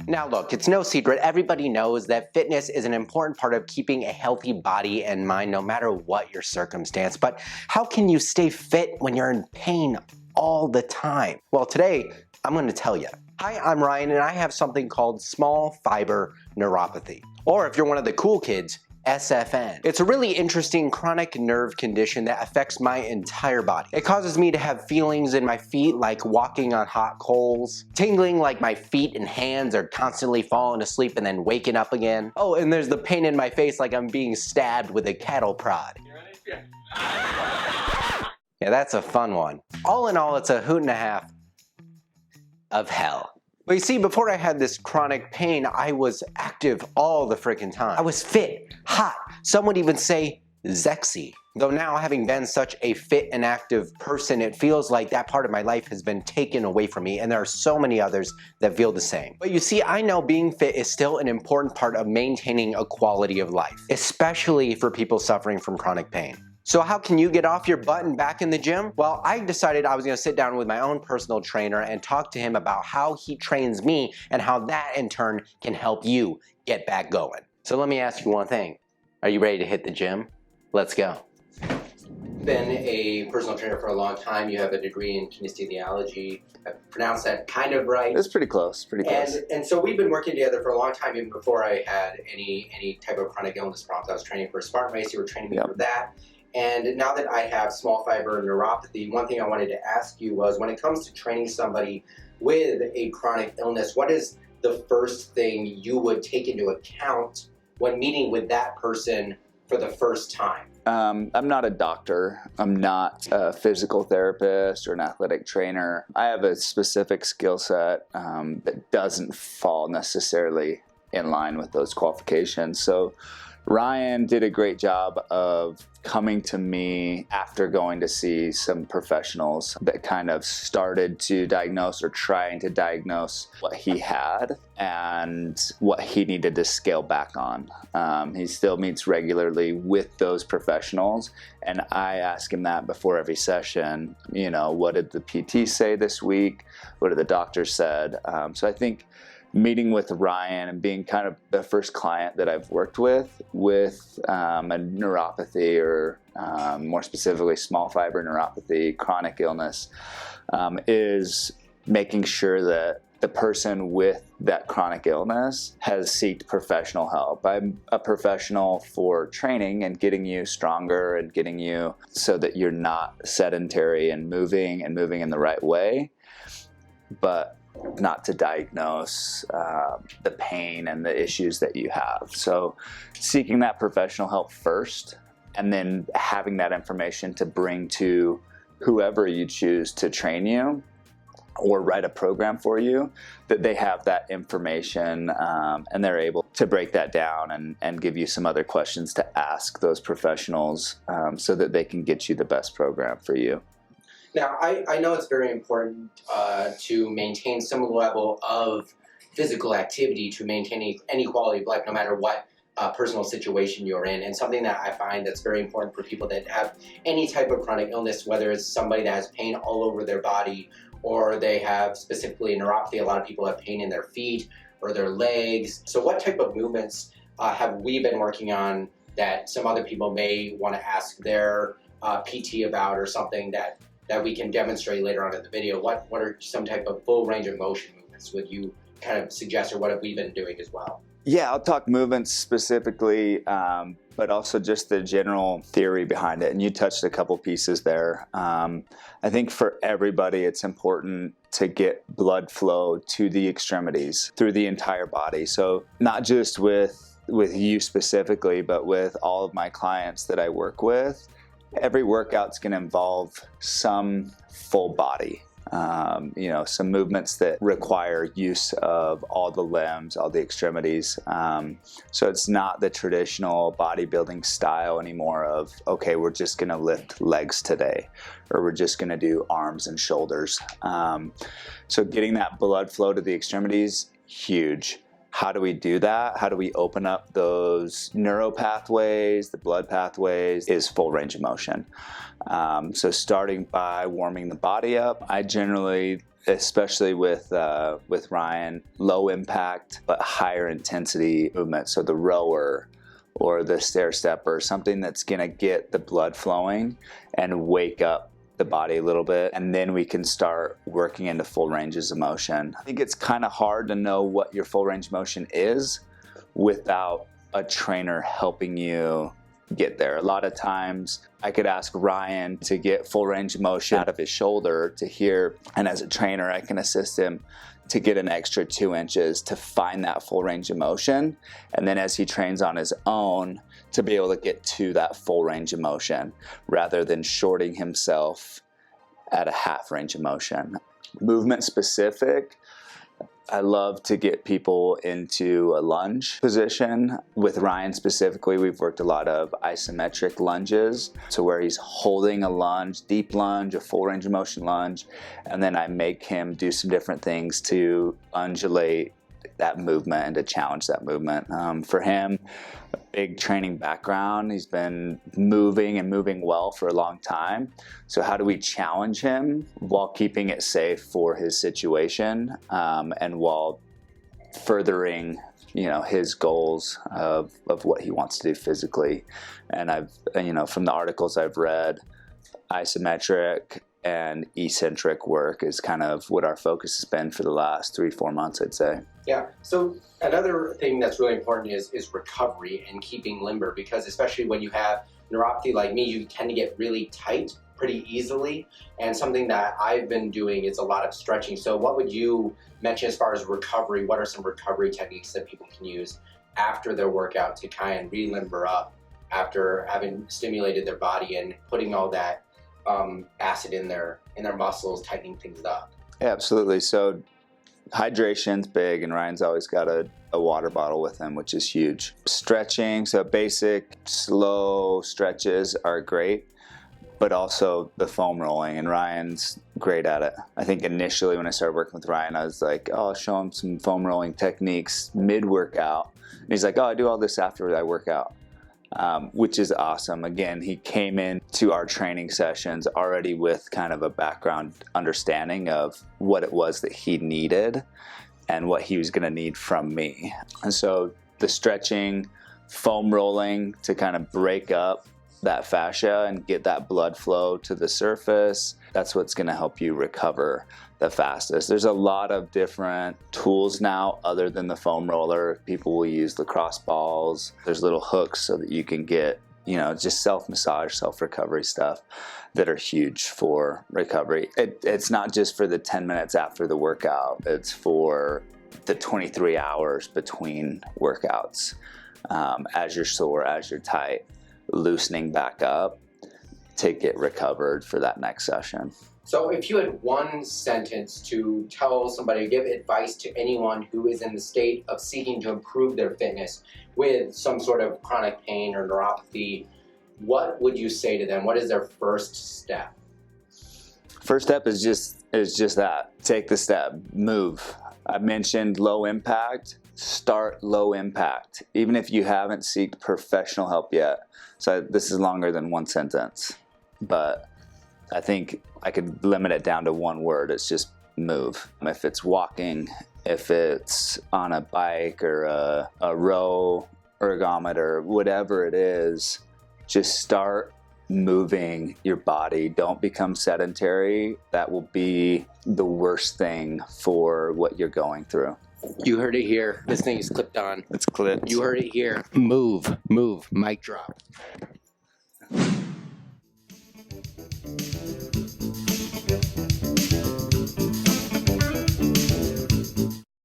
Now look, it's no secret, everybody knows that fitness is an important part of keeping a healthy body and mind no matter what your circumstance, but how can you stay fit when you're in pain all the time? Well, today, I'm going to tell you. Hi, I'm Ryan and I have something called small fiber neuropathy, or if you're one of the cool kids, SFN. It's a really interesting chronic nerve condition that affects my entire body. It causes me to have feelings in my feet like walking on hot coals, tingling like my feet and hands are constantly falling asleep and then waking up again. Oh, and there's the pain in my face like I'm being stabbed with a cattle prod. Yeah, that's a fun one. All in all, it's a hoot and a half of hell. But you see, before I had this chronic pain, I was active all the freaking time. I was fit, hot, some would even say sexy. Though now, having been such a fit and active person, it feels like that part of my life has been taken away from me, and there are so many others that feel the same. But you see, I know being fit is still an important part of maintaining a quality of life, especially for people suffering from chronic pain. So how can you get off your butt and back in the gym? Well, I decided I was going to sit down with my own personal trainer and talk to him about how he trains me and how that in turn can help you get back going. So let me ask you one thing. Are you ready to hit the gym? Let's go. Been a personal trainer for a long time. You have a degree in kinesiology. I pronounced that kind of right. It's pretty close, And so we've been working together for a long time, even before I had any type of chronic illness problems. I was training for a Spartan race. You were training me for that. And now that I have small fiber neuropathy, one thing I wanted to ask you was, when it comes to training somebody with a chronic illness, what is the first thing you would take into account when meeting with that person for the first time? I'm not a doctor. I'm not a physical therapist or an athletic trainer. I have a specific skill set that doesn't fall necessarily in line with those qualifications. So Ryan did a great job of coming to me after going to see some professionals that kind of started to diagnose or trying to diagnose what he had and what he needed to scale back on. He still meets regularly with those professionals, and I ask him that before every session. You know, what did the PT say this week? What did the doctor said? So I think meeting with Ryan and being kind of the first client that I've worked with a neuropathy, or more specifically small fiber neuropathy, chronic illness, is making sure that the person with that chronic illness has sought professional help. I'm a professional for training and getting you stronger and getting you so that you're not sedentary and moving in the right way, but not to diagnose the pain and the issues that you have. So seeking that professional help first, and then having that information to bring to whoever you choose to train you or write a program for you, that they have that information and they're able to break that down and give you some other questions to ask those professionals so that they can get you the best program for you. Now, I know it's very important to maintain some level of physical activity to maintain any quality of life, no matter what personal situation you're in. And something that I find that's very important for people that have any type of chronic illness, whether it's somebody that has pain all over their body, or they have specifically a neuropathy. A lot of people have pain in their feet or their legs. So what type of movements have we been working on that some other people may want to ask their PT about, or something that we can demonstrate later on in the video? What are some type of full range of motion movements would you kind of suggest, or what have we been doing as well? Yeah, I'll talk movements specifically, but also just the general theory behind it. And you touched a couple pieces there. I think for everybody, it's important to get blood flow to the extremities through the entire body. So not just with you specifically, but with all of my clients that I work with. Every workout's going to involve some full body, some movements that require use of all the limbs, all the extremities. So it's not the traditional bodybuilding style anymore of, okay, we're just going to lift legs today, or we're just going to do arms and shoulders. So getting that blood flow to the extremities, huge. How do we do that? How do we open up those neuropathways, the blood pathways, is full range of motion. So starting by warming the body up, I generally, especially with Ryan, low impact but higher intensity movement. So the rower or the stair stepper, something that's gonna get the blood flowing and wake up the body a little bit, and then we can start working into full ranges of motion. I think it's kind of hard to know what your full range of motion is without a trainer helping you get there. A lot of times I could ask Ryan to get full range of motion out of his shoulder to here, and as a trainer I can assist him to get an extra 2 inches to find that full range of motion, and then as he trains on his own to be able to get to that full range of motion rather than shorting himself at a half range of motion. Movement specific, I love to get people into a lunge position. With Ryan specifically, we've worked a lot of isometric lunges, so where he's holding a lunge, deep lunge, a full range of motion lunge, and then I make him do some different things to undulate that movement and to challenge that movement. For him, a big training background. He's been moving and moving well for a long time. So how do we challenge him while keeping it safe for his situation, and while furthering, his goals of what he wants to do physically? And I've, from the articles I've read, isometric and eccentric work is kind of what our focus has been for the last 3-4 months, I'd say. Yeah. So another thing that's really important is recovery and keeping limber, because especially when you have neuropathy like me, you tend to get really tight pretty easily. And something that I've been doing is a lot of stretching. So what would you mention as far as recovery? What are some recovery techniques that people can use after their workout to kind of re-limber up after having stimulated their body and putting all that acid in their muscles, tightening things up? Yeah, absolutely. So hydration's big, and Ryan's always got a water bottle with him, which is huge. Stretching, so basic slow stretches are great, but also the foam rolling, and Ryan's great at it. I think initially when I started working with Ryan, I was like, I'll show him some foam rolling techniques mid-workout, and he's like, I do all this after I work out. Which is awesome. Again, he came into our training sessions already with kind of a background understanding of what it was that he needed and what he was going to need from me. And so the stretching, foam rolling to kind of break up that fascia and get that blood flow to the surface, that's what's going to help you recover the fastest. There's a lot of different tools now other than the foam roller. People will use lacrosse balls. There's little hooks so that you can get, just self-massage, self-recovery stuff that are huge for recovery. It's not just for the 10 minutes after the workout. It's for the 23 hours between workouts. As you're sore, as you're tight, loosening back up to get recovered for that next session. So if you had one sentence to tell somebody, give advice to anyone who is in the state of seeking to improve their fitness with some sort of chronic pain or neuropathy, what would you say to them? What is their first step? First step is just that. Take the step, move. I mentioned low impact. Start low impact, even if you haven't sought professional help yet. So this is longer than one sentence, but I think I could limit it down to one word. It's just move. If it's walking, if it's on a bike or a row ergometer, whatever it is, just start moving your body. Don't become sedentary. That will be the worst thing for what you're going through. You heard it here. This thing is clipped on. It's clipped. You heard it here. Move, mic drop.